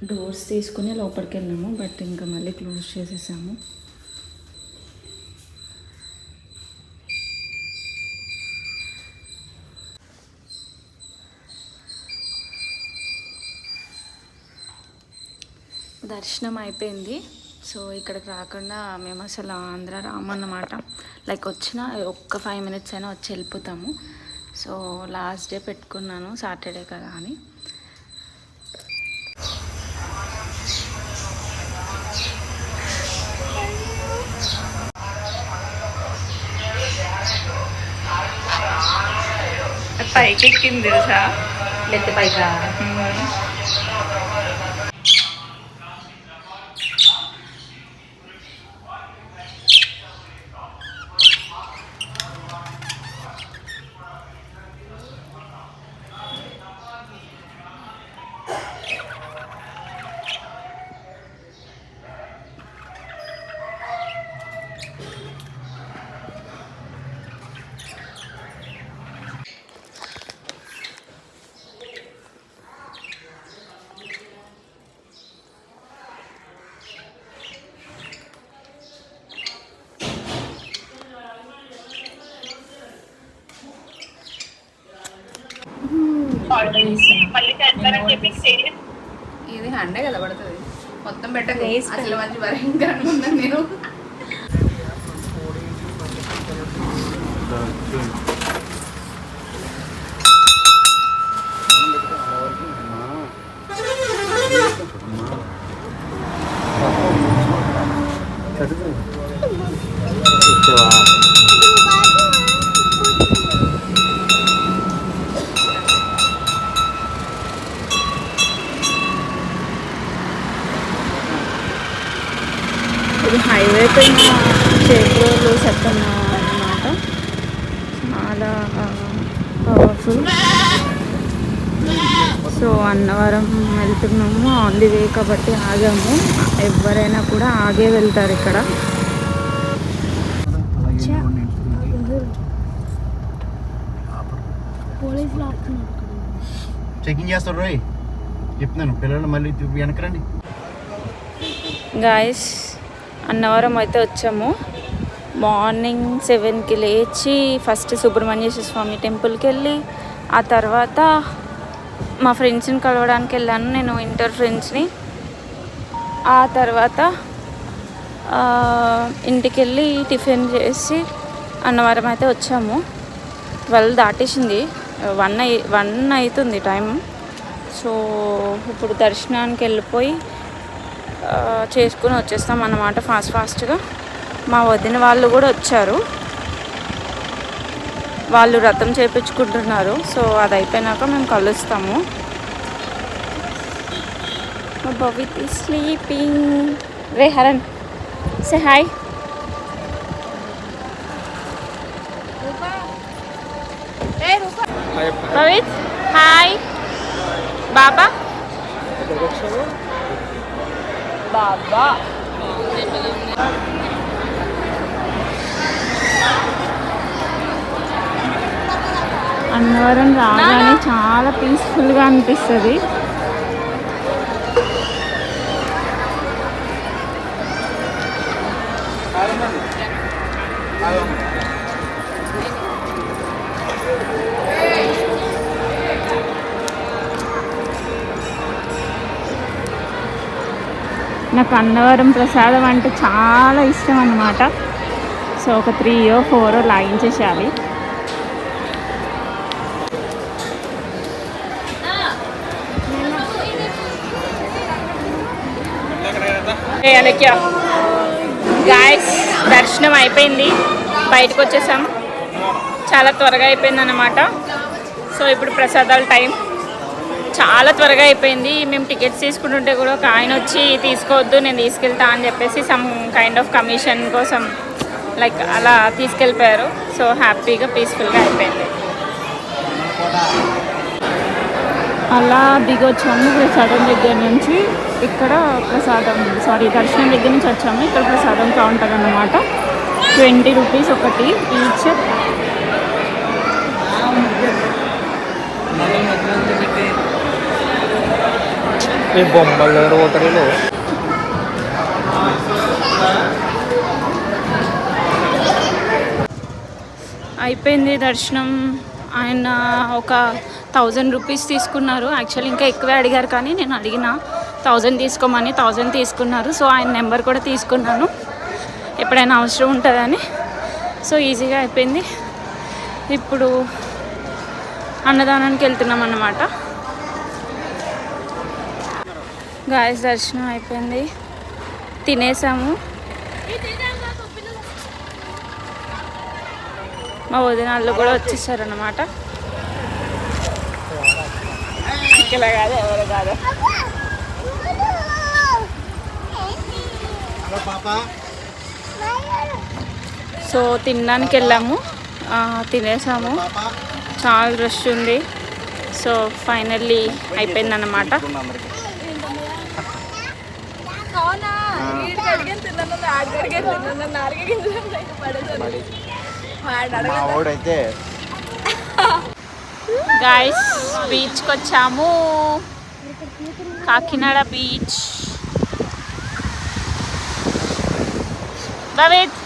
Doors తీసుకుని లోపలికి వెళ్ళాము, బట్ ఇంకా మళ్ళీ క్లోజ్ చేసేసాము. దర్శనం అయిపోయింది. సో ఇక్కడికి రాకుండా మేము అసలు ఆంధ్ర రామన్నమాట. లైక్ వచ్చిన ఒక్క 5 minutes అయినా వచ్చి వెళ్ళిపోతాము. సో లాస్ట్ డే పెట్టుకున్నాను, సాటర్డే కదా అని. పైకి ఎక్కింది తెలుసా, లెత్తి పైగా ఇది హండే కదా పడుతుంది మొత్తం పెట్టక అసలు మంచి భయంకరంగా ఉన్నాను నేను. ఇది హైవే పైన చేతులు సత్తన్న అన్నమాట. చాలా పవర్ఫుల్. సో అన్నవరం వెళ్తున్నాము, ఆన్ ది వే కాబట్టి ఆగాము. ఎవరైనా కూడా ఆగే వెళ్తారు ఇక్కడ. చెకింగ్ చేస్తారు రోయ్, చెప్తున్నాను పిల్లలు మళ్ళీ వెనకరండి. గాయస్ అన్నవరం అయితే వచ్చాము. మార్నింగ్ 7కి లేచి ఫస్ట్ సుబ్రహ్మణ్యేశ్వర స్వామి టెంపుల్కి వెళ్ళి, ఆ తర్వాత మా ఫ్రెండ్స్ని కలవడానికి వెళ్ళాను, నేను ఇంటర్ ఫ్రెండ్స్ని. ఆ తర్వాత ఇంటికి వెళ్ళి టిఫిన్ చేసి అన్నవరం అయితే వచ్చాము. 12 దాటేసింది, 1 అవుతుంది టైం. సో ఇప్పుడు దర్శనానికి వెళ్ళిపోయి చేసుకుని వచ్చేస్తాం అన్నమాట ఫాస్ట్గా. మా వదిన వాళ్ళు కూడా వచ్చారు, వాళ్ళు రథం చేయించుకుంటున్నారు. సో అది అయిపోయినాక మేము కలుస్తాము. Bhavit is sleeping. రే హరణ్, సే హాయ్. భవిత్ హాయ్. బాబా బాబా అన్నవరం రాగానే చాలా పీస్ఫుల్గా అనిపిస్తుంది. నాకు అన్నవరం ప్రసాదం అంటే చాలా ఇష్టం అన్నమాట. సో ఒక 3 or 4 లాగించేసేయాలి. గాయస్ దర్శనం అయిపోయింది, బయటకు వచ్చేసాం. చాలా త్వరగా అయిపోయింది అన్నమాట. సో ఇప్పుడు ప్రసాదాల టైం. చాలా త్వరగా అయిపోయింది. మేము టికెట్స్ తీసుకుంటుంటే కూడా ఒక ఆయన వచ్చి తీసుకోవద్దు, నేను తీసుకెళ్తా అని చెప్పేసి సమ్ కైండ్ ఆఫ్ కమిషన్ కోసం లైక్ అలా తీసుకెళ్ళిపోయారు. సో హ్యాపీగా పీస్ఫుల్గా అయిపోయింది. అలా దిగొచ్చాము ప్రసాదం దగ్గర నుంచి. ఇక్కడ దర్శనం దగ్గర నుంచి వచ్చాము. ఇక్కడ ప్రసాదం కౌంటర్ అన్నమాట. 20 rupees ఒకటి ఈచ్. ఈ బొమ్మల దగ్గర పోతారు. అయిపోయింది దర్శనం. ఆయన ఒక 1000 రూపీస్ తీసుకున్నారు. యాక్చువల్లీ ఇంకా ఎక్కువే అడిగారు, కానీ నేను అడిగిన 1000 తీసుకోమని 1000 తీసుకున్నారు. సో ఆయన నెంబర్ కూడా తీసుకున్నాను, ఎప్పుడైనా అవసరం ఉంటుందని. సో ఈజీగా అయిపోయింది. ఇప్పుడు అన్నదానానికి వెళ్తున్నాం అన్నమాట. గాయస్ దర్శనం అయిపోయింది, తినేసాము. మా వదినాళ్ళు కూడా వచ్చేసారన్నమాట. ఇలా కాదు, ఎవరు కాదు. సో తినడానికి వెళ్ళాము, తినేసాము. చాలా రష్ ఉంది. So finally అయిపోయిందన్నమాట. గాయస్ బీచ్కి వచ్చాము, కాకినాడ బీచ్. భవేత్